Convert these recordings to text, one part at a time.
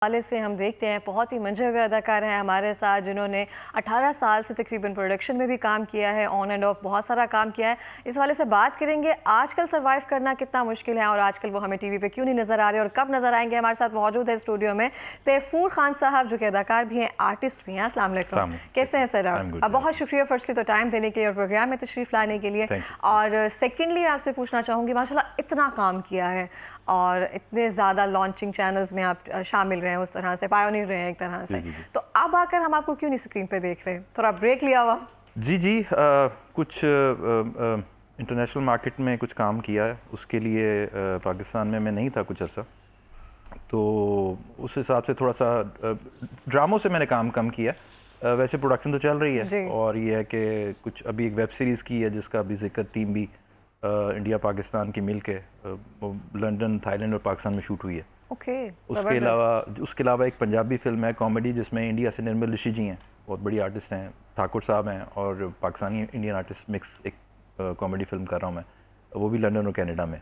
हवाले से हम देखते हैं बहुत ही मंझे हुए अदाकार हैं हमारे साथ जिन्होंने 18 साल से तकरीबन प्रोडक्शन में भी काम किया है, ऑन एंड ऑफ बहुत सारा काम किया है। इस हवाले से बात करेंगे आजकल सरवाइव करना कितना मुश्किल है और आजकल वो हमें टीवी पे क्यों नहीं नज़र आ रहे और कब नज़र आएंगे। हमारे साथ मौजूद है स्टूडियो में तैफूर खान साहब जो कि अदाकार भी हैं, आर्टिस्ट भी हैं। अस्सलाम वालेकुम, कैसे हैं सर आप? बहुत शुक्रिया फर्स्टली तो टाइम देने के लिए और प्रोग्राम में तशरीफ़ लाने के लिए। और सेकेंडली आपसे पूछना चाहूँगी, माशाल्लाह इतना काम किया है और इतने ज़्यादा लॉन्चिंग चैनल्स में आप शामिल रहे हैं, उस तरह से पायोनियर रहे हैं एक तरह से, तो अब आकर हम आपको क्यों नहीं स्क्रीन पे देख रहे? थोड़ा ब्रेक लिया हुआ? जी कुछ इंटरनेशनल मार्केट में कुछ काम किया है, उसके लिए पाकिस्तान में मैं नहीं था कुछ अर्सा, तो उस हिसाब से थोड़ा सा ड्रामों से मैंने काम कम किया। वैसे प्रोडक्शन तो चल रही है और ये है कि कुछ अभी एक वेब सीरीज़ की है जिसका अभी जिक्र टीम भी इंडिया पाकिस्तान की मिल के लंदन, थाईलैंड और पाकिस्तान में शूट हुई है। उसके अलावा एक पंजाबी फिल्म है कॉमेडी जिसमें इंडिया से निर्मल ऋषि जी हैं, बहुत बड़ी आर्टिस्ट हैं, ठाकुर साहब हैं, और पाकिस्तानी इंडियन आर्टिस्ट मिक्स एक कॉमेडी फिल्म कर रहा हूँ मैं, वो भी लंदन और कनाडा में।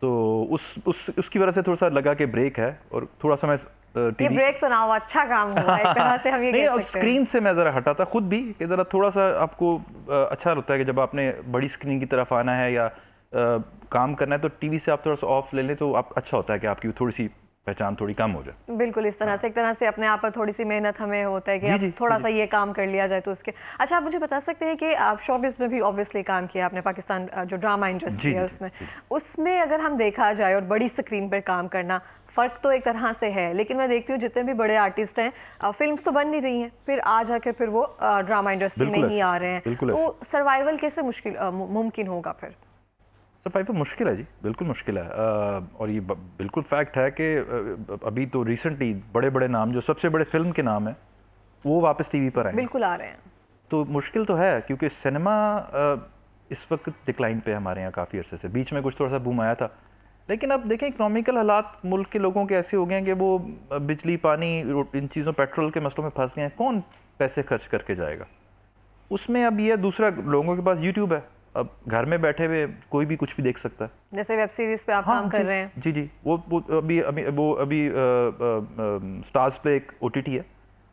तो उसकी वजह से थोड़ा सा लगा कि ब्रेक है और थोड़ा सा मैं ये ब्रेक तो ना हुआ, अच्छा काम हुआ एक तरह से हम ये कह सकते हैं। स्क्रीन से मैं ज़रा हटा था खुद भी कि ज़रा थोड़ा सा आपको अच्छा लगता है कि जब आपने बड़ी स्क्रीन की तरफ आना है या काम करना है तो टीवी से आप थोड़ा सा ऑफ ले लें तो आप अच्छा होता है कि आपकी थोड़ी सी पहचान थोड़ी कम हो जाए। बिल्कुल इस तरह से एक तरह से अपने आप पर थोड़ी सी मेहनत हमें होता है कि अब थोड़ा सा ये काम कर लिया जाए तो उसके। अच्छा, आप मुझे बता सकते हैं कि आप शोबिज़ में भी ऑब्वियसली काम किया आपने, पाकिस्तान जो ड्रामा इंडस्ट्री है उसमें अगर हम देखा जाए और बड़ी स्क्रीन पर काम करना, फ़र्क तो एक तरह से है, लेकिन मैं देखती हूँ जितने भी बड़े आर्टिस्ट हैं फिल्म्स तो बन नहीं रही हैं, फिर आ जाकर फिर वो ड्रामा इंडस्ट्री में ही आ रहे हैं, तो सर्वाइवल कैसे मुमकिन होगा फिर? सर्वाइवल मुश्किल है जी, बिल्कुल मुश्किल है। और ये बिल्कुल फैक्ट है कि अभी तो रिसेंटली बड़े बड़े नाम जो सबसे बड़े फिल्म के नाम हैं वो वापस टीवी पर आए, बिल्कुल आ रहे हैं। तो मुश्किल तो है क्योंकि सिनेमा इस वक्त डिक्लाइन पे है हमारे यहाँ काफ़ी अरसे से। बीच में कुछ थोड़ा सा बूम आया था, लेकिन अब देखें इकोनॉमिकल हालात मुल्क के लोगों के ऐसे हो गए हैं कि वो बिजली, पानी, इन चीज़ों, पेट्रोल के मसलों में फंस गए हैं। कौन पैसे खर्च करके जाएगा उसमें? अब ये दूसरा, लोगों के पास यूट्यूब है, अब घर में बैठे हुए कोई भी कुछ भी देख सकता है। जैसे वेब सीरीज पे आप काम कर रहे हैं। जी वो अभी स्टार्स पे एक OTT है,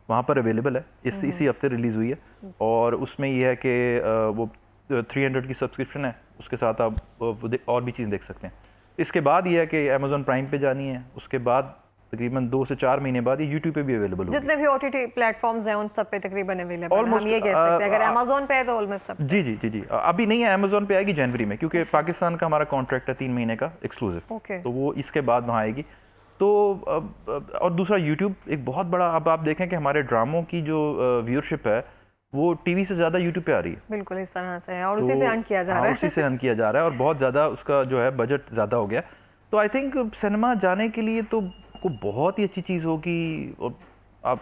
वहाँ पर अवेलेबल है, इसी हफ्ते रिलीज़ हुई है, और उसमें यह है कि वो 300 की सब्सक्रिप्शन है, उसके साथ आप और भी चीज़ देख सकते हैं। इसके बाद ये है कि अमेज़ॉन प्राइम पे जानी है, उसके बाद तकरीबन 2 से 4 महीने बाद ये यूट्यूब पे भी अवेलेबल होगी। जितने भी OTT प्लेटफॉर्म्स हैं उन सब पे तकरीबन अवेलेबल है, हम ये कह सकते हैं। अगर अमेज़ॉन पे है तो ऑलमोस्ट सब। जी अभी नहीं है, अमेज़ॉन पे आएगी जनवरी में, क्योंकि पाकिस्तान का हमारा कॉन्ट्रैक्ट है 3 महीने का एक्सक्लूसिव, तो वो इसके बाद वहाँ आएगी। तो और दूसरा यूट्यूब एक बहुत बड़ा, अब आप देखें कि हमारे ड्रामों की जो व्यूअरशिप है वो टीवी से ज़्यादा यूट्यूब पे आ रही है। बिल्कुल इस तरह से है और उसी से अर्न किया जा रहा है। उसी से अर्न किया जा रहा है और बहुत ज़्यादा उसका जो है बजट ज़्यादा हो गया। तो आई थिंक सिनेमा जाने के लिए तो को बहुत ही अच्छी चीज़ होगी और आप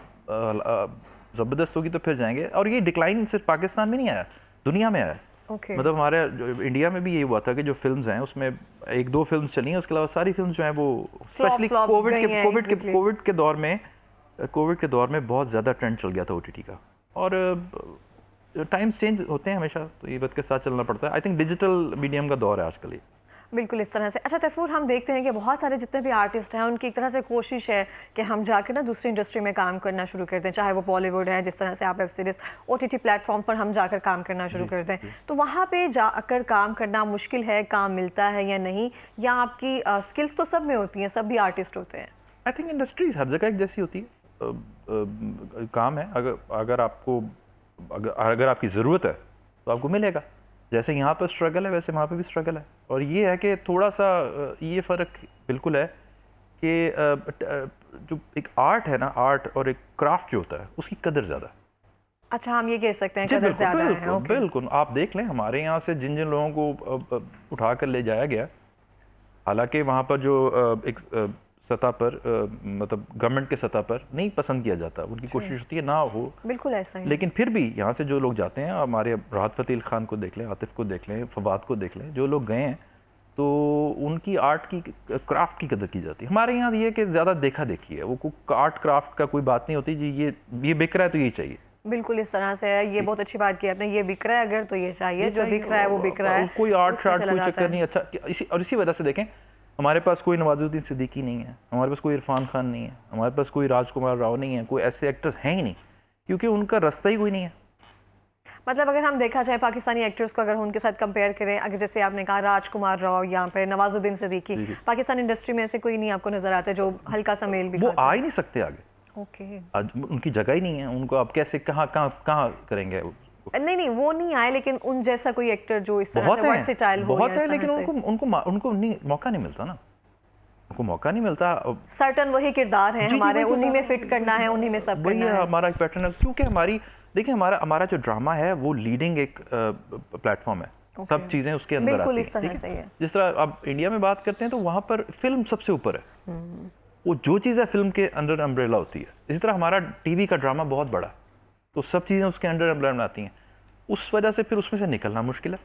ज़बरदस्त होगी तो फिर जाएंगे। और ये डिक्लाइन सिर्फ पाकिस्तान में नहीं आया, दुनिया में आया। मतलब हमारे इंडिया में भी ये हुआ था कि जो फिल्म्स हैं उसमें 1-2 फिल्म्स चली हैं, उसके अलावा सारी फिल्म्स जो हैं वो स्पेशली कोविड के दौर में बहुत ज़्यादा ट्रेंड चल गया था OTT का, और टाइम्स चेंज होते हैं हमेशा, तो ये बात के साथ चलना पड़ता है। आई थिंक डिजिटल मीडियम का दौर है आजकल ये। बिल्कुल इस तरह से। अच्छा तैफूर, हम देखते हैं कि बहुत सारे जितने भी आर्टिस्ट हैं उनकी एक तरह से कोशिश है कि हम जाकर ना दूसरी इंडस्ट्री में काम करना शुरू कर दें, चाहे वो बॉलीवुड है, जिस तरह से आप वेब सीरीज OTT प्लेटफॉर्म पर हम जाकर काम करना शुरू कर दें, तो वहाँ पे जाकर काम करना मुश्किल है, काम मिलता है या नहीं, या आपकी स्किल्स तो सब में होती हैं, सब भी आर्टिस्ट होते हैं? आई थिंक इंडस्ट्री हर जगह एक जैसी होती है, काम है, अगर आपकी ज़रूरत है तो आपको मिलेगा। जैसे यहाँ पर स्ट्रगल है वैसे वहाँ पे भी स्ट्रगल है, और ये है कि थोड़ा सा ये फ़र्क बिल्कुल है कि जो एक आर्ट है ना, आर्ट और एक क्राफ्ट जो होता है उसकी कदर ज़्यादा है। अच्छा, हम ये कह सकते हैं कदर ज़्यादा है। बिल्कुल आप देख लें हमारे यहाँ से जिन जिन लोगों को उठा कर ले जाया गया, हालांकि वहाँ पर जो एक सतह पर मतलब गवर्नमेंट के सतह पर नहीं पसंद किया जाता, उनकी कोशिश होती है ना हो, बिल्कुल ऐसा ही, लेकिन फिर भी यहाँ से जो लोग जाते हैं, हमारे राहत फ़तेह अली खान को देख लें, आतिफ को देख लें, फवाद को देख लें, जो लोग गए हैं तो उनकी आर्ट की, क्राफ्ट की कदर की जाती है। हमारे यहाँ ये कि ज़्यादा देखा देखी है, वो आर्ट क्राफ्ट का कोई बात नहीं होती जी, ये बिक रहा है तो ये चाहिए। बिल्कुल इस तरह से है, ये बहुत अच्छी बात की आपने, ये बिक रहा है अगर तो ये चाहिए, जो दिख रहा है वो बिक रहा है, कोई आर्ट शार्ट कोई चक्कर नहीं। अच्छा, इसी वजह से देखें हमारे पास कोई नवाजुद्दीन सिद्दीकी नहीं है, हमारे पास कोई इरफान खान नहीं है, हमारे पास कोई राजकुमार राव नहीं है, कोई ऐसे एक्टर्स हैं ही नहीं, क्योंकि उनका रास्ता ही कोई नहीं है। मतलब अगर हम देखा जाए पाकिस्तानी एक्टर्स को, अगर उनके साथ कंपेयर करें, अगर जैसे आपने कहा राजकुमार राव या फिर नवाजुद्दीन सिद्दीकी, पाकिस्तान इंडस्ट्री में ऐसे कोई नहीं आपको नजर आता जो हल्का सा मेल भी वो आ ही नहीं सकते आगे। ओके, आज उनकी जगह ही नहीं है, उनको आप कैसे कहाँ कहाँ कहाँ करेंगे? नहीं वो नहीं आए, लेकिन उन जैसा कोई एक्टर जो इस तरह से वर्सेटाइल हो, बहुत है, लेकिन उनको नहीं, मौका नहीं मिलता ना, उनको मौका नहीं मिलता। सर्टन वही किरदार है हमारे, उन्हीं में फिट करना है, उन्हीं में सब वही करना है, हमारा एक पैटर्न है। क्योंकि हमारी, देखिए हमारा जो ड्रामा है वो लीडिंग एक प्लेटफॉर्म है, सब चीजें उसके अंदर आती हैं। इस तरह से है। जिस तरह अब इंडिया में बात करते हैं तो वहां पर फिल्म सबसे ऊपर है, वो जो चीज़ है फिल्म के अंडर अम्ब्रेला होती है। इसी तरह हमारा टीवी का ड्रामा बहुत बड़ा, तो सब चीज़ें उसके अंडर अम्ब्रेला में आती हैं, उस वजह से फिर उसमें से निकलना मुश्किल है।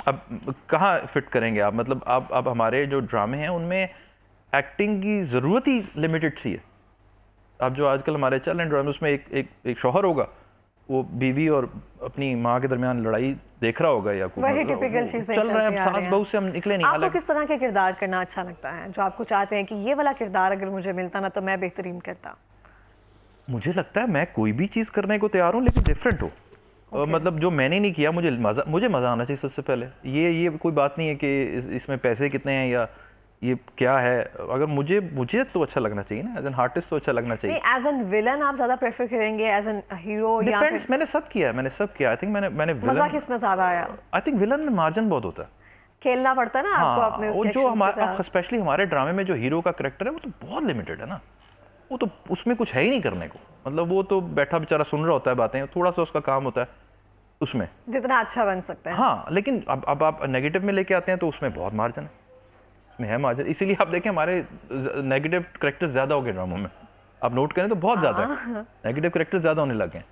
अब कहाँ फिट करेंगे आप? मतलब अब हमारे जो ड्रामे हैं उनमें एक्टिंग की ज़रूरत ही लिमिटेड सी है। अब जो आजकल हमारे चल रहे हैं ड्रामे, उसमें एक शौहर होगा, वो बीवी और अपनी माँ के दरमियान लड़ाई देख रहा होगा, या वही टिपिकल चीजें चल रहे हैं, सास बहू से हम निकले नहीं। आपको किस तरह के किरदार करना अच्छा लगता है, जो आपको चाहते हैं कि ये वाला किरदार अगर मुझे मिलता ना तो मैं बेहतरीन करता? मुझे लगता है मैं कोई भी चीज़ करने को तैयार हूँ, लेकिन डिफरेंट हो। मतलब जो मैंने नहीं किया, मुझे मज़ा आना चाहिए सबसे पहले। ये कोई बात नहीं है कि इसमें पैसे कितने हैं या ये क्या है। अगर मुझे तो अच्छा लगना चाहिए ना, एज एन आर्टिस्ट तो अच्छा लगना चाहिए। नहीं, एज एन विलन आप ज्यादा प्रेफर करेंगे, एज एन हीरो या फिर? मैंने सब किया आई थिंक मैंने मजा किस में ज्यादा आया? आई थिंक विलन में मार्जिन बहुत होता है, खेलना पड़ता है ना आपको अपने उसके जो हमारे स्पेशली हमारे ड्रामे में जो हीरो का कैरेक्टर है वो तो बहुत लिमिटेड है ना, वो तो उसमें कुछ है ही नहीं करने को। मतलब वो तो बैठा बेचारा सुन रहा होता है बातें, थोड़ा सा उसका काम होता है उसमें जितना अच्छा बन सकता है। हाँ, लेकिन अब आप नेगेटिव में लेके आते हैं तो उसमें बहुत मार्जिन है, उसमें है मार्जिन। इसीलिए आप देखें हमारे नेगेटिव कैरेक्टर्स ज़्यादा हो गए ड्रामों में, आप नोट करें तो बहुत ज़्यादा है, नेगेटिव कैरेक्टर्स ज़्यादा होने लगे हैं।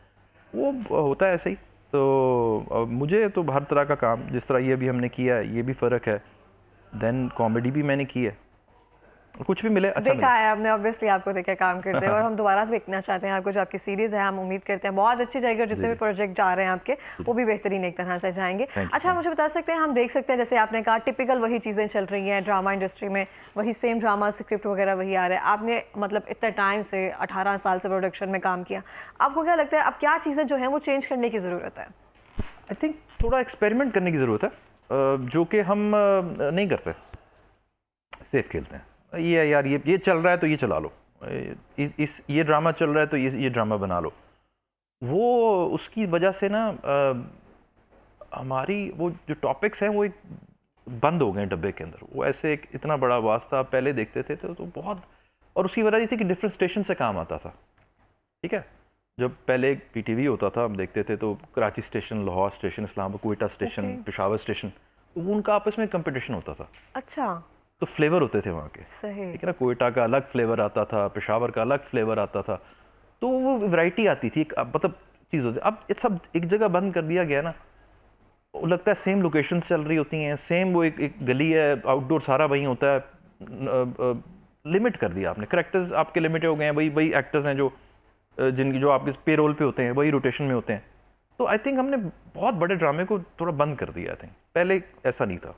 वो होता है ऐसे ही। तो मुझे तो हर तरह का काम, जिस तरह ये भी हमने किया है, ये भी फ़र्क है। देन कॉमेडी भी मैंने की है, कुछ भी मिले अच्छा देखा है आपने, ऑब्वियसली आपको देखे काम करते हैं, और हम दोबारा देखना चाहते हैं आपको। जो आपकी सीरीज है, हम उम्मीद करते हैं बहुत अच्छी जाएगी, और जितने भी प्रोजेक्ट जा रहे हैं आपके वो भी बेहतरीन एक तरह से जाएंगे। अच्छा, मुझे बता सकते हैं, हम देख सकते हैं जैसे आपने कहा टिपिकल वही चीज़ें चल रही हैं ड्रामा इंडस्ट्री में, वही सेम ड्रामा स्क्रिप्ट वगैरह वही आ रहा है। आपने मतलब इतने टाइम से 18 साल से प्रोडक्शन में काम किया, आपको क्या लगता है अब क्या चीज़ें जो हैं वो चेंज करने की ज़रूरत है? आई थिंक थोड़ा एक्सपेरिमेंट करने की ज़रूरत है, जो कि हम नहीं करते, सेफ खेलते हैं। ये यार ये चल रहा है तो ये चला लो, ये ड्रामा चल रहा है तो ये ड्रामा बना लो। वो उसकी वजह से ना हमारी वो जो टॉपिक्स हैं वो एक बंद हो गए डब्बे के अंदर। वो ऐसे एक इतना बड़ा वास्ता पहले देखते थे तो बहुत, और उसकी वजह ये थी कि डिफरेंट स्टेशन से काम आता था। ठीक है, जब पहले पीटीवी होता था हम देखते थे तो Karachi station, Lahore station, Islamabad, Quetta station, Peshawar station, उनका आपस में कंपटीशन होता था। अच्छा, तो फ्लेवर होते थे वहाँ के, सही, ठीक है ना। कोयटा का अलग फ्लेवर आता था, पेशावर का अलग फ्लेवर आता था, तो वो वैरायटी आती थी, मतलब चीज़ होती। अब ये सब एक जगह बंद कर दिया गया ना, वो लगता है सेम लोकेशंस चल रही होती हैं, सेम वो एक गली है, आउटडोर सारा वही होता है। लिमिट कर दिया आपने, करेक्टर्स आपके लिमिटेड हो गए हैं, वही एक्टर्स हैं जो आपके पेरोल पे होते हैं, वही रोटेशन में होते हैं। तो आई थिंक हमने बहुत बड़े ड्रामे को थोड़ा बंद कर दिया। आई थिंक पहले ऐसा नहीं था।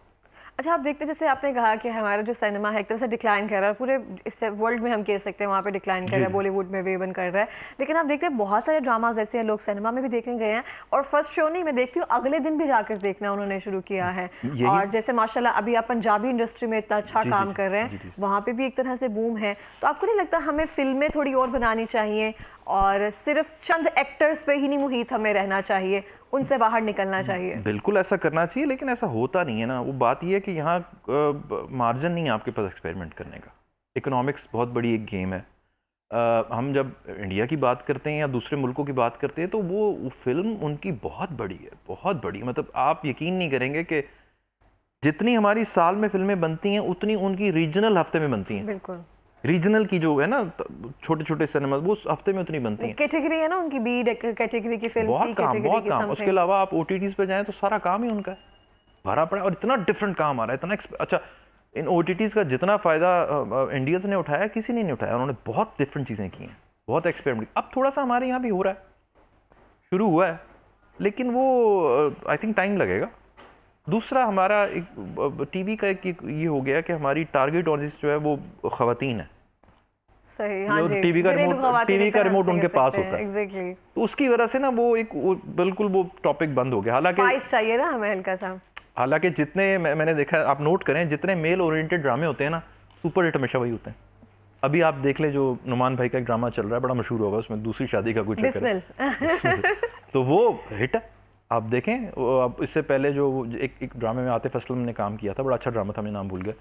अच्छा, आप देखते जैसे आपने कहा कि हमारा जो सिनेमा है एक तरह से डिक्लाइन कर रहा है, पूरे इस वर्ल्ड में हम कह सकते हैं वहाँ पे डिक्लाइन कर रहा है, बॉलीवुड में भी इवन कर रहा है। लेकिन आप देखते हैं बहुत सारे ड्रामाज ऐसे हैं, लोग सिनेमा में भी देखने गए हैं, और फर्स्ट शो नहीं, मैं देखती हूँ अगले दिन भी जाकर देखना उन्होंने शुरू किया है। और जैसे माशाल्लाह अभी आप पंजाबी इंडस्ट्री में इतना अच्छा काम कर रहे हैं, वहाँ पे भी एक तरह से बूम है। तो आपको नहीं लगता हमें फिल्में थोड़ी और बनानी चाहिए, और सिर्फ चंद एक्टर्स पे ही नहीं मुहित हमें रहना चाहिए, उनसे बाहर निकलना चाहिए? बिल्कुल ऐसा करना चाहिए, लेकिन ऐसा होता नहीं है ना। वो बात ये है कि यहाँ मार्जिन नहीं है आपके पास एक्सपेरिमेंट करने का। इकोनॉमिक्स बहुत बड़ी एक गेम है। हम जब इंडिया की बात करते हैं या दूसरे मुल्कों की बात करते हैं तो वो फिल्म उनकी बहुत बड़ी है, बहुत बड़ी। मतलब आप यकीन नहीं करेंगे कि जितनी हमारी साल में फिल्में बनती हैं उतनी उनकी रीजनल हफ्ते में बनती हैं। बिल्कुल, रीजनल की जो है ना छोटे छोटे सिनेमा, वो हफ्ते में उतनी बनती है। कैटेगरी है ना उनकी, बी कैटेगरी की फिल्म, बहुत काम। उसके अलावा आप ओटीटीज पे जाएं तो सारा काम ही उनका है, भरा पड़ा। और इतना डिफरेंट काम आ रहा है, इतना अच्छा। इन ओटीटीज का जितना फायदा इंडियंस ने उठाया, किसी ने नहीं उठाया। उन्होंने बहुत डिफरेंट चीजें की हैं, बहुत एक्सपेरिमेंट। अब थोड़ा सा हमारे यहाँ भी हो रहा है, शुरू हुआ है, लेकिन वो आई थिंक टाइम लगेगा। दूसरा हमारा एक टीवी का एक ये हो गया कि हमारी टारगेट ऑडियंस जो है वो ख़वातीन है। सही, हाँ जी, टीवी का रिमोट उनके पास होता है। एग्जैक्टली। तो उसकी वजह से ना वो बिल्कुल वो टॉपिक बंद हो गया। हालांकि स्पाइस चाहिए ना हमें हल्का सा। हालांकि जितने मैंने देखा, आप नोट करें, जितने मेल ओरिएंटेड ड्रामे होते हैं ना, सुपर हिट हमेशा वही होते हैं। अभी आप देख लें जो नुमान भाई का एक ड्रामा चल रहा है, बड़ा मशहूर होगा, उसमें दूसरी शादी का कुछ चक्कर है। तो वो हिट है, आप देखें। अब इससे पहले जो एक ड्रामे में आतिफ असलम ने काम किया था, बड़ा अच्छा ड्रामा था, मैं नाम भूल गया,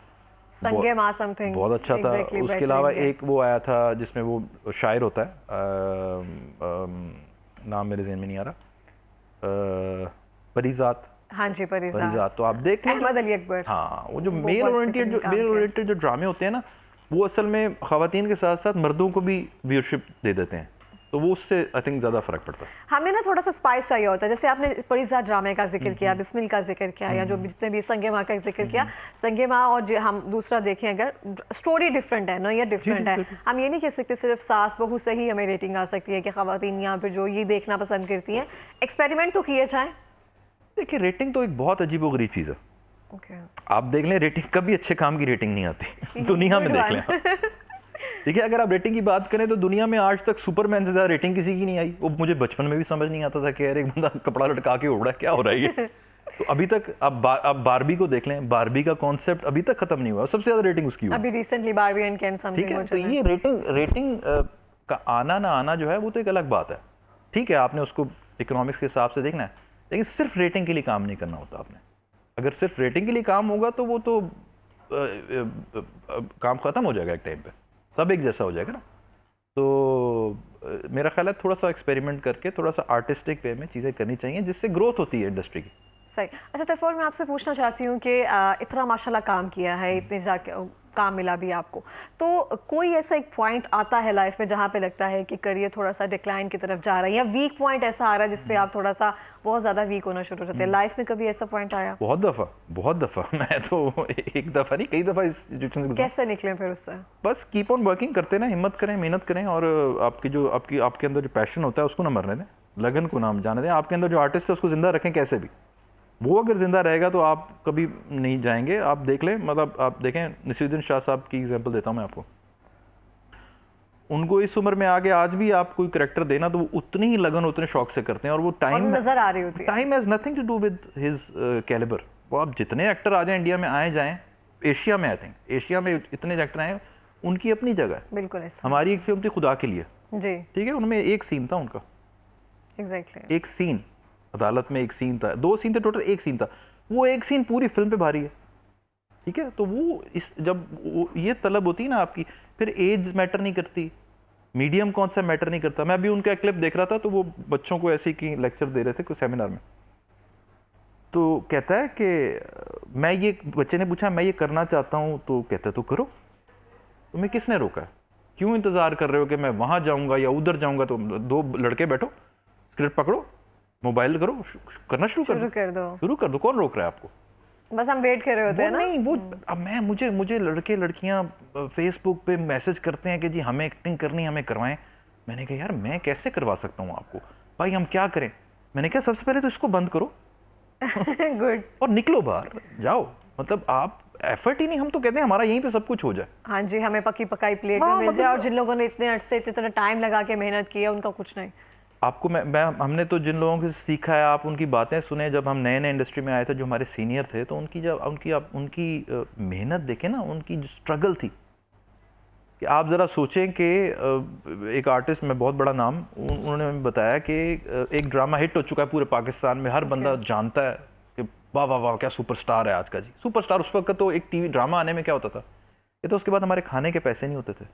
संगे माँ समथिंग, बहुत अच्छा था। उसके अलावा एक वो आया था जिसमें वो शायर होता है, नाम मेरे ज़हन में नहीं आ रहा, परीज़ात। हाँ जी, परीज़ात। तो आप देख लें अहमद अली अकबर। हाँ, वो जो मेल ओरिएंटेड जो ड्रामे होते हैं ना, वो असल में ख़वातीन के साथ साथ मर्दों को भी व्यूअरशिप दे देते हैं, तो वो उससे आई थिंक ज़्यादा फ़र्क पड़ता है। हमें ना थोड़ा सा स्पाइस चाहिए होता है। जैसे आपने परीज़ात ड्रामे का जिक्र किया, बिस्मिल का जिक्र किया, या जो जितने भी संगे माँ का जिक्र किया, संगे माँ और हम दूसरा देखें अगर स्टोरी डिफरेंट है, नोयत डिफरेंट है, हम ये नहीं कह सकते सिर्फ सास बहू से ही हमें रेटिंग आ सकती है कि ख़वातीन यहाँ पर जो ये देखना पसंद करती हैं। एक्सपेरिमेंट तो किए जाएँ। देखिए, रेटिंग तो एक बहुत अजीबोगरीब चीज़ है। आप देख लें, रेटिंग कभी अच्छे काम की रेटिंग नहीं आती दुनिया में, देख लें। देखिए, अगर आप रेटिंग की बात करें तो दुनिया में आज तक सुपरमैन से ज़्यादा रेटिंग किसी की नहीं आई। वो मुझे बचपन में भी समझ नहीं आता था कि यार एक बंदा कपड़ा लटका के उड़ रहा है, क्या हो रहा है ये। तो अभी तक आप बारबी को देख लें, बारबी का कॉन्सेप्ट अभी तक खत्म नहीं हुआ, सबसे ज़्यादा रेटिंग उसकी हुई। अभी recently Barbie and Ken something. ठीक है, तो ये रेटिंग का आना ना आना जो है वो तो एक अलग बात है। ठीक है, आपने उसको इकोनॉमिक्स के हिसाब से देखना है, लेकिन सिर्फ रेटिंग के लिए काम नहीं करना होता आपने। अगर सिर्फ रेटिंग के लिए काम होगा तो वो तो काम खत्म हो जाएगा एक टाइम पे, सब एक जैसा हो जाएगा ना। तो मेरा ख्याल है थोड़ा सा एक्सपेरिमेंट करके थोड़ा सा आर्टिस्टिक वे में चीज़ें करनी चाहिए, जिससे ग्रोथ होती है इंडस्ट्री की। सही। अच्छा तैफूर, मैं आपसे पूछना चाहती हूँ कि इतना माशाल्लाह काम किया है, इतने जाके काम मिला भी आपको, तो कोई ऐसा एक पॉइंट आता है लाइफ में जहाँ पे लगता है कि करियर थोड़ा सा डिक्लाइन की तरफ जा रहा है, या वीक पॉइंट ऐसा आ रहा है जिसपे आप थोड़ा सा बहुत ज़्यादा वीक होना शुरू हो जाते हैं? लाइफ में कभी ऐसा पॉइंट आया? बहुत दफ़ा मैं तो एक दफ़ा नहीं, कई दफ़ा इस सिचुएशन से। कैसे निकले फिर उससे? बस कीप ऑन वर्किंग करते रहें, हिम्मत करें, मेहनत करें, और आपके अंदर जो पैशन होता है उसको ना मरने दें, लगन को ना जाने दें। आपके अंदर जो आर्टिस्ट है उसको जिंदा रखें कैसे भी। वो अगर जिंदा रहेगा तो आप कभी नहीं जाएंगे। आप देख लें, मतलब आप देखें, नसीरुद्दीन शाह साहब की एग्जांपल देता हूं मैं आपको। उनको इस उम्र में आगे आज भी आप कोई करेक्टर देना तो वो उतनी ही लगन, उतने शौक से करते हैं, और वो टाइम नजर आ रही होती है। Time has nothing to do with his calibre. वो आप जितने एक्टर आ जाए, इंडिया में आए जाएं, एशिया में, आई थिंक एशिया में इतने एक्टर आए, उनकी अपनी जगह है। बिल्कुल ऐसा। हमारी एक फिल्म थी खुदा के लिए जी, ठीक है, उनमें एक सीन था उनका, एग्जैक्टली एक सीन, अदालत में एक सीन था, 2 सीन थे टोटल, एक सीन था, वो एक सीन पूरी फिल्म पे भारी है। ठीक है, तो वो जब ये तलब होती है ना आपकी, फिर एज मैटर नहीं करती, मीडियम कौन सा मैटर नहीं करता। मैं अभी उनका क्लिप देख रहा था, तो वो बच्चों को ऐसे की लेक्चर दे रहे थे कोई सेमिनार में, तो कहता है कि मैं ये, बच्चे ने पूछा मैं ये करना चाहता हूँ, तो कहता है तो करो, तुम्हें किसने रोका है, क्यों इंतजार कर रहे हो कि मैं वहां जाऊंगा या उधर जाऊंगा। तो 2 लड़के बैठो, स्क्रिप्ट पकड़ो, मोबाइल करो, करना शुरू कर दो, कौन रोक रहा है आपको? बस हम वेट कर रहे होते हैं ना। नहीं, वो अब मुझे लड़के लड़कियां फेसबुक पे मैसेज करते हैं कि जी हमें एक्टिंग करनी, हमें करवाएं। मैंने कहा यार मैं कैसे करवा सकता हूँ आपको, भाई हम क्या करें? मैंने कहा सबसे पहले तो इसको बंद करो गुड और निकलो बाहर, जाओ। मतलब आप एफर्ट ही नहीं, हम तो कहते हैं हमारा यहीं पे सब कुछ हो जाए। हाँ जी, हमें पकी पकाई प्लेट में मिल जाए, और जिन लोगों ने इतने अरसे इतना टाइम लगा के मेहनत की है उनका कुछ नहीं। आपको हमने तो जिन लोगों से सीखा है, आप उनकी बातें सुने। जब हम नए इंडस्ट्री में आए थे, जो हमारे सीनियर थे, तो उनकी मेहनत देखें ना, उनकी जो स्ट्रगल थी, कि आप ज़रा सोचें कि एक आर्टिस्ट में बहुत बड़ा नाम, उन्होंने बताया कि एक ड्रामा हिट हो चुका है पूरे पाकिस्तान में, हर बंदा जानता है कि वाह वाह वाह क्या सुपरस्टार है आज का जी। सुपरस्टार उस वक्त तो एक टीवी ड्रामा आने में क्या होता था, ये तो उसके बाद हमारे खाने के पैसे नहीं होते थे।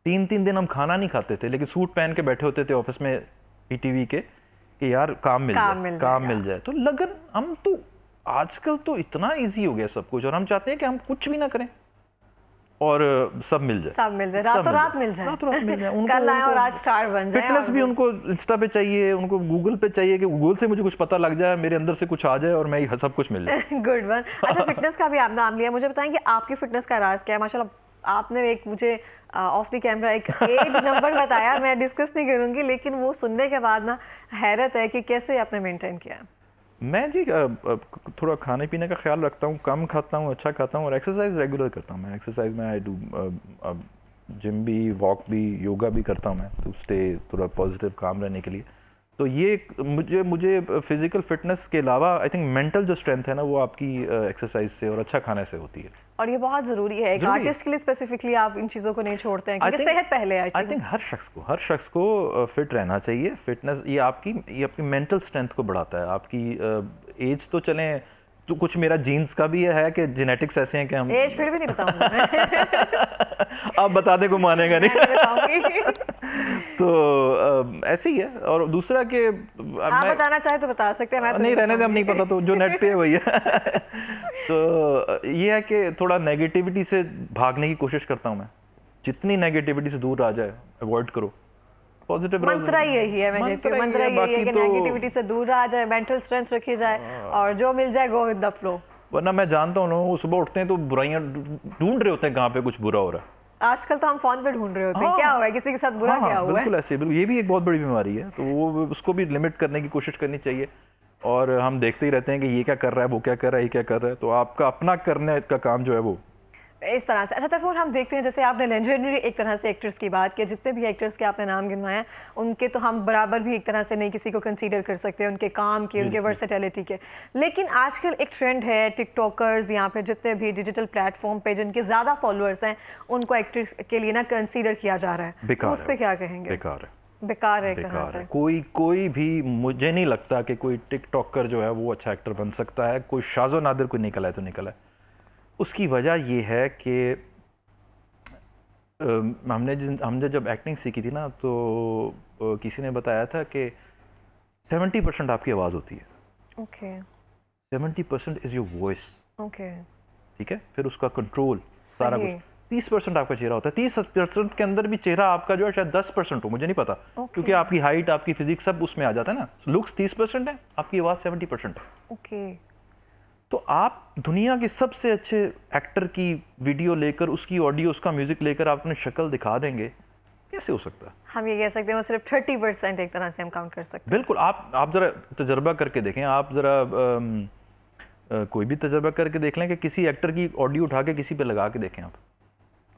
3 दिन हम खाना नहीं खाते थे, लेकिन सूट पहन के बैठे होते थे ऑफिस में ईटीवी के कि यार काम मिल जाए। तो लगन, हम तो आजकल तो इतना इजी हो गया सब कुछ, और हम चाहते हैं कि हम कुछ भी ना करें और सब मिल जाए, रातों रात मिल जाए। कल आए और आज स्टार बन जाए। फिटनेस भी उनको इंस्टा पे चाहिए, उनको गूगल पे चाहिए कि गूगल से मुझे कुछ पता लग जाए, मेरे अंदर से कुछ आ जाए और मैं सब कुछ मिल जाए। Good one. अच्छा, फिटनेस का भी आप नाम लिया, मुझे बताएं कि आपकी फिटनेस का राज क्या है? माशाल्लाह आपने एक मुझे ऑफ द कैमरा एक एज नंबर बताया, मैं डिस्कस नहीं करूंगी, लेकिन वो सुनने के बाद ना हैरत है कि कैसे आपने मेंटेन किया। मैं जी थोड़ा खाने पीने का ख्याल रखता हूँ, कम खाता हूँ, अच्छा खाता हूँ और एक्सरसाइज रेगुलर करता हूँ। मैं एक्सरसाइज में आई डू जिम भी, वॉक भी, योगा भी करता हूँ मैं, तो स्टे थोड़ा पॉजिटिव काम रहने के लिए। तो ये मुझे मुझे फिजिकल फिटनेस के अलावा आई थिंक मेंटल जो स्ट्रेंथ है ना, वो आपकी एक्सरसाइज से और अच्छा खाने से होती है। और ये बहुत ज़रूरी है, एक ज़रूरी है। आर्टिस्ट के लिए स्पेसिफिकली आप इन चीज़ों को नहीं छोड़ते हैं आई क्योंकि थिंक सेहत पहले आई आई थिंक। थिंक हर शख्स को फिट रहना चाहिए। फिटनेस ये आपकी मेंटल स्ट्रेंथ को बढ़ाता है। आपकी एज तो चलें, तो कुछ मेरा जीन्स का भी है कि जेनेटिक्स ऐसे हैं कि हम एज फिर भी नहीं बताऊंगी मैं। आप बता दे को मानेगा मैं नहीं। नहीं बताऊंगी। तो ऐसे ही है। और दूसरा कि आप मैं बताना चाहे तो बता सकते हैं, मैं तो नहीं, रहने दे, हम बताऊंगी। नहीं पता, तो जो नेट पे है वही है। तो ये है कि थोड़ा नेगेटिविटी से भागने की कोशिश करता हूँ मैं। जितनी नेगेटिविटी से दूर आ जाए, अवॉइड करो। पॉजिटिव रहो। मंत्र ही यही है, मैं कहती हूँ मंत्र यही है बाकी कि तो नेगेटिविटी से दूर आ जाए, मेंटल स्ट्रेंथ रखी जाए और जो मिल जाए गो विद द फ्लो। वरना मैं जानता हूँ ना, वो सुबह उठते हैं तो बुराइयां ढूंढ रहे होते हैं कहाँ पे कुछ बुरा हो रहा है। आजकल तो हम फोन पे ढूंढ रहे होते हैं क्या हाँ, हुआ है, किसी के साथ बुरा क्या हुआ है। बिल्कुल ऐसे, बिल्कुल। ये भी एक बहुत बड़ी बीमारी है, तो वो उसको भी लिमिट करने की कोशिश करनी चाहिए। और हम देखते ही रहते हैं कि ये क्या कर रहा है, वो क्या कर रहा है, ये क्या कर रहा है। तो आपका अपना करने का काम जो है वो इस तरह से। अच्छा तैफूर, हम देखते हैं जैसे आपने लेजेंडरी एक तरह से एक्टर्स की बात की, जितने भी एक्टर्स के आपने नाम गिनवाए उनके तो हम बराबर भी एक तरह से नहीं किसी को कंसीडर कर सकते, उनके काम के, उनके वर्सेटिलिटी के। लेकिन आजकल एक ट्रेंड है, टिकटॉकर्स या फिर जितने भी डिजिटल प्लेटफॉर्म पे जिनके ज़्यादा फॉलोअर्स हैं उनको एक्टर्स के लिए ना कंसीडर किया जा रहा है, तो उस पर क्या कहेंगे? बेकार है। बेकार है एक तरह बेकार से। है। कोई भी, मुझे नहीं लगता कि कोई टिकटॉकर जो है वो अच्छा एक्टर बन सकता है। कोई शाज़ो नादिर कोई निकला है तो निकला है। उसकी वजह ये है कि हमने जब एक्टिंग सीखी थी ना, तो किसी ने बताया था कि 70% आपकी आवाज़ होती है। Okay 70% is your voice. Okay ठीक है, फिर उसका कंट्रोल सारा सही। कुछ। 30% आपका चेहरा होता है। 30% के अंदर भी चेहरा आपका जो है शायद 10% हो, मुझे नहीं पता। क्योंकि आपकी हाइट, आपकी फिजिक्स सब उसमें आ जाता है ना। लुक्स 30% है, आपकी आवाज़ 70% है। ओके तो आप दुनिया के सबसे अच्छे एक्टर की वीडियो लेकर, उसकी ऑडियो, उसका म्यूजिक लेकर आप अपनी शक्ल दिखा देंगे, कैसे हो सकता है? हम ये कह सकते हैं वो सिर्फ 30% एक तरह से हम काउंट कर सकते हैं। बिल्कुल। आप जरा तजर्बा करके देखें। आप जरा कोई भी तजर्बा करके देख लें कि किसी एक्टर की ऑडियो उठा के किसी पे लगा के देखें, आप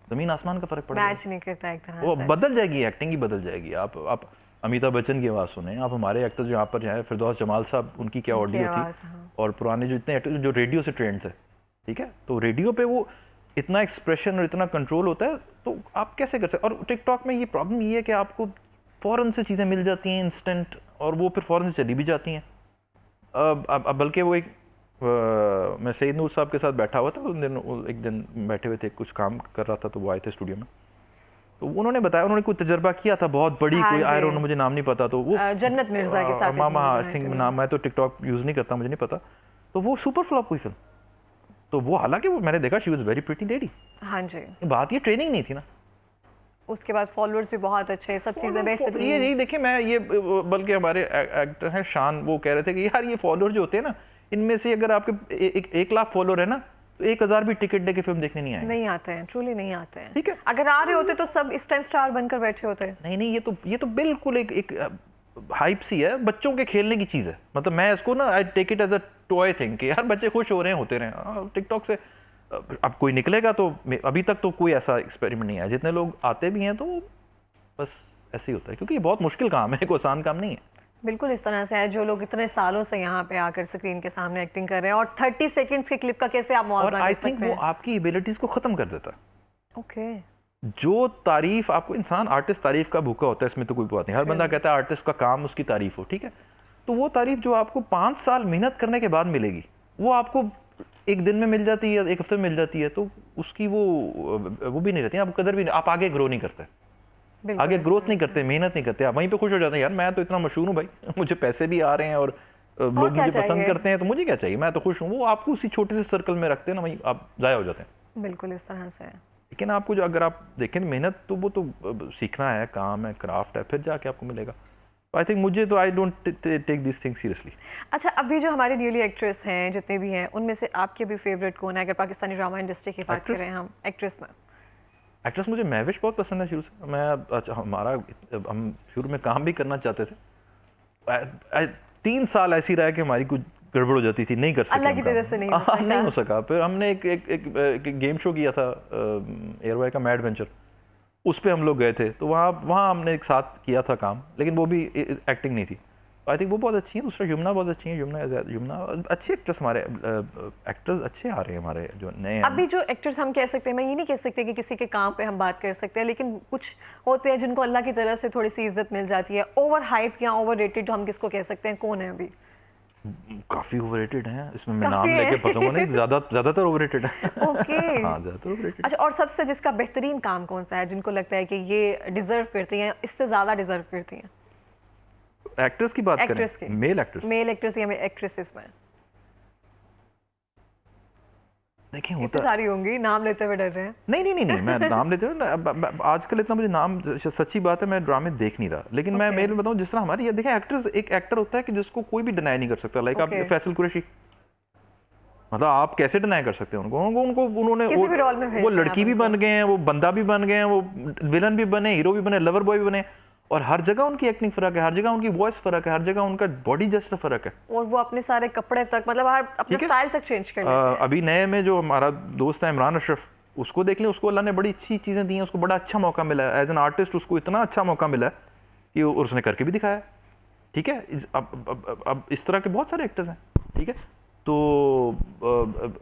जमीन आसमान का फर्क पड़ेगा। मैच नहीं करता एक तरह वो से। बदल जाएगी, एक्टिंग ही बदल जाएगी। आप अमिताभ बच्चन की आवाज़ सुने, आप हमारे एक्टर्स जो यहाँ पर हैं, फिरदौस जमाल साहब, उनकी क्या उनकी ऑडियो आवाज़, थी। हाँ। और पुराने जो इतने एक्टर जो रेडियो से ट्रेंड थे, ठीक है, तो रेडियो पे वो इतना एक्सप्रेशन और इतना कंट्रोल होता है, तो आप कैसे कर सकते। और टिकटॉक में ये प्रॉब्लम ये है कि आपको फ़ौरन से चीज़ें मिल जाती हैं, इंस्टेंट, और वो फिर फ़ौरन से चली भी जाती हैं। अब बल्कि वो मैं सईद नूर साहब के साथ बैठा हुआ था एक दिन बैठे हुए थे, कुछ काम कर रहा था, तो वो आए थे स्टूडियो में। तो उन्होंने बताया, उन्होंने कोई तजर्बा किया था बहुत बड़ी, हाँ कोई जी। आई डोंट नो, मुझे नाम नहीं पता। तो वो जन्नत मिर्जा के साथ एक मामा, movie आई बनाई थिंक थी नाम, मैं तो टिकटॉक यूज़ नहीं करता, मुझे नहीं पता। तो वो सुपर फ्लॉप हुई फिल्म। तो वो, हालांकि वो मैंने देखा, she was very pretty lady. हाँ जी। बात ये ट्रेनिंग नहीं थी ना। उसके बाद फॉलोअर्स भी बहुत अच्छे, सब चीज़ें बेहतरीन। ये यही देखिए, मैं ये बल्कि हमारे एक्टर हैं शान, वो कह रहे थे कि यार ये फॉलोअर जो होते हैं ना, इनमें से अगर आपके 1 लाख फॉलोअर है ना, तो 1000 भी टिकट दे के फिल्म देखने नहीं आएंगे। नहीं आते हैं, ट्रूली नहीं आते हैं। ठीक है। अगर आ रहे होते तो सब इस टाइम स्टार बनकर बैठे होते। नहीं, ये तो बिल्कुल एक हाइप सी है, बच्चों के खेलने की चीज़ है। मतलब मैं इसको ना, I take it as a toy thing कि यार बच्चे खुश हो रहे हैं, होते रहे। टिकटॉक से अब कोई निकलेगा तो, अभी तक तो कोई ऐसा एक्सपेरिमेंट नहीं है। जितने लोग आते भी हैं तो बस ऐसे ही होता है, क्योंकि ये बहुत मुश्किल काम है, कोई आसान काम नहीं है। बिल्कुल इस तरह से है, जो लोग इतने सालों से यहाँ पे आकर स्क्रीन के सामने एक्टिंग कर रहे हैं, और 30 सेकंड्स के क्लिप का कैसे आप और मुआवजा आई कर थिंक सकते वो हैं? आपकी एबिलिटीज को खत्म कर देता है। ओके जो तारीफ आपको, इंसान आर्टिस्ट तारीफ का भूखा होता है, इसमें तो कोई बात नहीं। हर बंदा कहता है आर्टिस्ट का काम उसकी तारीफ हो, ठीक है। तो वो तारीफ जो आपको 5 साल मेहनत करने के बाद मिलेगी, वो आपको एक दिन में मिल जाती है, एक हफ्ते में मिल जाती है, तो उसकी वो भी नहीं रहती, आप कदर भी नहीं, आप आगे ग्रो नहीं करते, बिल्कुल आगे इस ग्रोथ तरह नहीं से। करते, मेहनत नहीं करते। आप वहीं पे खुश हो जाते हैं, यार मैं तो इतना मशहूर हूँ भाई, मुझे पैसे भी आ रहे हैं और लोग क्या मुझे पसंद चाहिए? करते हैं, तो मुझे क्या चाहिए, मैं तो खुश हूँ। वो आपको उसी छोटे से सर्कल में रखते हैं ना, वहीं आप ज़ाया हो जाते हैं। बिल्कुल इस तरह से है। लेकिन आपको जो, अगर आप देखें मेहनत, तो वो तो सीखना है, काम है, क्राफ्ट है, फिर जाके आपको मिलेगा। आई थिंक मुझे तो, I don't take this thing seriously. अच्छा, अभी जो हमारे न्यूली एक्ट्रेस हैं जितने भी हैं, उनमें से आपके भी फेवरेट कौन है, अगर पाकिस्तानी ड्रामा इंडस्ट्री की बात करें हम एक्ट्रेस में? एक्ट्रेस मुझे महविश बहुत पसंद है शुरू से। हम शुरू में काम भी करना चाहते थे। 3 साल ऐसी रहा कि हमारी कुछ गड़बड़ हो जाती थी, नहीं कर सके अल्लाह की हम काम। तरफ से नहीं हो सका। नहीं हो सका। फिर हमने एक गेम शो किया था एयरवाई का, मैड वेंचर, उस पे हम लोग गए थे, तो वहाँ हमने एक साथ किया था काम, लेकिन वो भी एक्टिंग नहीं थी। आई थिंक वो बहुत अच्छी है। दूसरा यमुना बहुत अच्छी है, यमुना अच्छे एक्टर्स, हमारे एक्टर्स अच्छे आ रहे हैं हमारे जो नए हैं। अभी जो एक्टर्स हम कह सकते हैं, मैं ये नहीं कह सकते कि किसी के काम पे हम बात कर सकते हैं, लेकिन कुछ होते हैं जिनको अल्लाह की तरफ से थोड़ी सी इज्जत मिल जाती है। ओवर हाइप या ओवर रेटेड हम किसको कह सकते हैं, कौन है अभी? काफी ओवररेटेड है, इसमें मैं नाम काफी लेके है। बताऊंगा नहीं, ज्यादातर ओवररेटेड है। ओके। हाँ, ज्यादातर ओवररेटेड। अच्छा, और सबसे जिसका बेहतरीन काम कौन सा है, जिनको लगता है कि ये डिजर्व करती हैं, इससे ज्यादा डिजर्व करती हैं? एक्टर्स की बात एक्ट्रेस करें, की। मेल एक्टर्स, मेल एक्ट्रेस या एक्ट्रेसेस में? देखिए इतनी होता सारी होंगी, नाम लेते हुए डर रहे हैं। नहीं, मैं नाम लेते हूँ। आजकल इतना मुझे नाम, सच्ची बात है मैं ड्रामे देख नहीं रहा, लेकिन मैं Okay. मेल में बताऊँ, जिस तरह हमारी ये देखिए एक्टर्स, एक एक्टर होता है कि जिसको कोई भी डिनाई नहीं कर सकता। लाइक आप Okay. फैसल कुरैशी, मतलब आप कैसे डिनाई कर सकते हैं उनको उन्होंने किसी भी रोल में भेज वो दें लड़की आप भी उनको। बन गए हैं, वो बंदा भी बन गए हैं, वो विलन भी बने, हीरो भी बने, लवर बॉय भी बने, और हर जगह उनकी एक्टिंग फर्क है, हर जगह उनकी वॉइस फर्क है, हर जगह उनका बॉडी जस्ट फर्क है। और वो अपने सारे कपड़े तक, मतलब हर अपना ठीक है। स्टाइल तक चेंज कर लेते हैं। अभी नए में जो हमारा दोस्त है इमरान अशरफ, उसको देख लें, उसको अल्लाह ने बड़ी अच्छी चीज़ें दी हैं, उसको बड़ा अच्छा मौका मिला है एज एन आर्टिस्ट, उसको इतना अच्छा मौका मिला है कि और उसने करके भी दिखाया। ठीक है, अब इस तरह के बहुत सारे एक्टर्स हैं। ठीक है, तो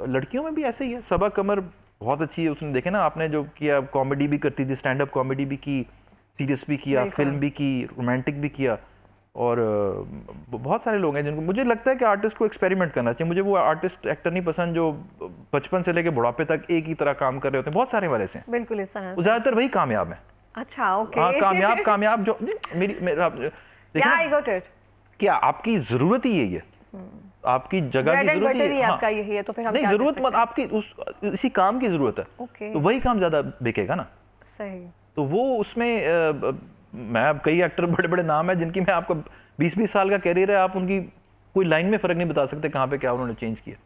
लड़कियों में भी ऐसे ही है। सबा कमर बहुत अच्छी है, उसने देखे ना आपने जो किया, कॉमेडी भी करती थी, स्टैंड अप कॉमेडी भी की, सीरियस भी किया, बिल्कुल। फिल्म भी की, रोमांटिक भी किया, और बहुत सारे लोग हैं जिनको मुझे लगता है कि आर्टिस्ट को एक्सपेरिमेंट करना चाहिए। मुझे वो आर्टिस्ट एक्टर नहीं पसंद जो बचपन से लेके बुढ़ापे तक एक ही तरह काम कर रहे होते हैं। बहुत सारे वाले से हैं, बिल्कुल इस तरह से। ज़्यादातर वही कामयाब हैं। अच्छा, ओके। हाँ, कामयाब जो मेरा देखिए क्या ना, आई गॉट इट। क्या आपकी जरूरत ही यही है, आपकी जगह की ब्रेड एंड जरूरत बटर ही हाँ। आपका यही है, तो फिर हम नहीं, क्या कर जरूरत सकते मत आपकी इसी काम की जरूरत है, ओके। तो वही काम ज्यादा बिकेगा ना। सही। तो वो उसमें मैं अब कई एक्टर बड़े बड़े नाम है जिनकी मैं आपको 20-20 साल का कैरियर है, आप उनकी कोई लाइन में फर्क नहीं बता सकते कहाँ पे क्या उन्होंने चेंज किया।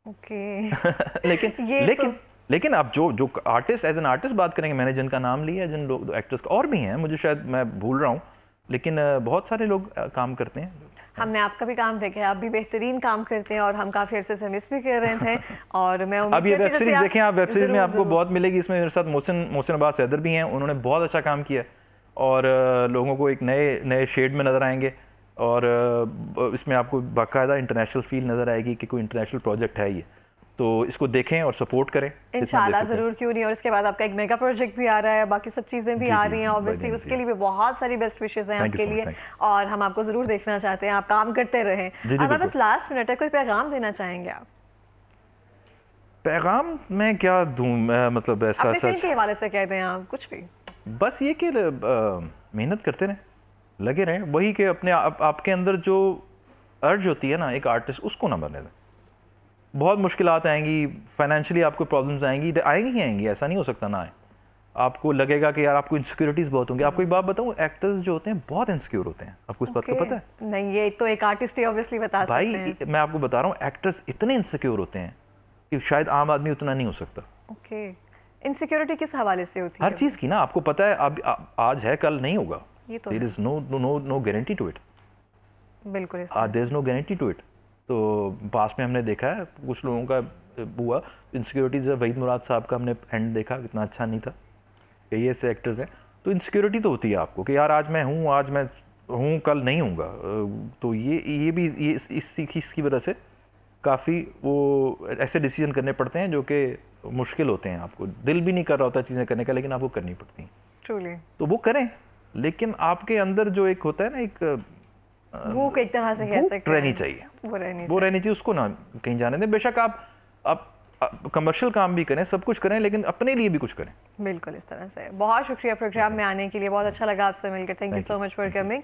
ओके। लेकिन ये लेकिन तो लेकिन आप जो आर्टिस्ट, एज एन आर्टिस्ट बात करेंगे, मैंने जिनका नाम लिया है, जिन लोग एक्टर्स का, और भी हैं, मुझे शायद मैं भूल रहा हूँ, लेकिन बहुत सारे लोग काम करते हैं। हमने आपका भी काम देखा है, आप भी बेहतरीन काम करते हैं, और हम काफी अरसे से मिस भी कर रहे थे। और मैं उम्मीद अब ये करती वेब हूँ सीरीज जैसे देखें आप, वेब सीरीज में जरूर, आपको जरूर। बहुत मिलेगी। इसमें मेरे साथ मोहसिन अब्बास हैदर भी हैं, उन्होंने बहुत अच्छा काम किया है, और लोगों को एक नए शेड में नज़र आएंगे, और इसमें आपको बाकायदा इंटरनेशनल फील नज़र आएगी कि कोई इंटरनेशनल प्रोजेक्ट है ये। तो इसको देखें और सपोर्ट करें जितना दे इंशाल्लाह सकते हैं। जरूर, क्यों नहीं। और इसके बाद आपका एक मेगा प्रोजेक्ट भी आ रहा है, बाकी सब चीज़ें भी जी, आ जी, रही हैं जी, ऑब्वियसली, जी, उसके जी। लिए भी बहुत सारी बेस्ट विशेज़ हैं Thank you आपके so much, लिए, thank और हम आपको ज़रूर देखना चाहते हैं, आप काम करते रहें। जी, अब बस बिल्कुल। लास्ट मिनट है, कोई पैगाम देना चाहेंगे आप पैगाम मैं क्या दूं, मतलब ऐसा अपनी फिल्म सच, के हवाले से कह दें आप, कुछ भी। बस ये कि मेहनत करते रहें, लगे रहें, वही कि अपने आपके अंदर जो अर्ज होती है ना एक आर्टिस्ट, उसको ना मरने दें। बहुत मुश्किलात आएंगी, फाइनेंशियली आपको प्रॉब्लम्स आएंगी ही आएंगी, ऐसा नहीं हो सकता ना आए। आपको लगेगा कि यार आपको इनसिक्योरिटीज़ बहुत होंगी। आपको एक बात बताऊं, एक्टर्स जो होते हैं बहुत इनसिक्योर होते हैं, आपको इस बात का ओके। पता है? नहीं, ये तो एक आर्टिस्ट ही ऑब्वियसली बता सकते भाई हैं। मैं आपको बता रहा हूँ, एक्टर्स इतने इनसिक्योर होते हैं कि शायद आम आदमी उतना नहीं हो सकता। ओके। इनसिक्योरिटी किस हवाले से होती हर है? चीज़ की ना, आपको पता है, अब आज है कल नहीं होगा। ये तो देयर है। Is no guarantee to it. बिल्कुल इस तरह there is no guarantee to it. तो पास में हमने देखा है कुछ लोगों का हुआ इनसिक्योरिटीज। वहीद मुराद साहब का हमने एंड देखा, कितना अच्छा नहीं था। कई ऐसे एक्टर्स हैं, तो इनसिक्योरिटी तो होती है आपको कि यार आज मैं हूँ कल नहीं हूँगा। तो ये भी इसकी वजह से काफ़ी वो ऐसे डिसीजन करने पड़ते हैं जो कि मुश्किल होते हैं। आपको दिल भी नहीं कर रहा होता चीज़ें करने का, लेकिन आपको करनी पड़ती हैं। ट्रूली। तो वो करें, लेकिन आपके अंदर जो एक होता है ना, एक वो एक तरह से कह भूख सकते हैं, रहनी चाहिए। वो रहनी वो रहनी चाहिए, उसको ना कहीं जाने दें। बेशक आप कमर्शियल काम भी करें, सब कुछ करें, लेकिन अपने लिए भी कुछ करें। बिल्कुल इस तरह से। बहुत शुक्रिया प्रोग्राम में आने के लिए, बहुत अच्छा लगा आपसे मिलकर। Thank you so much for coming.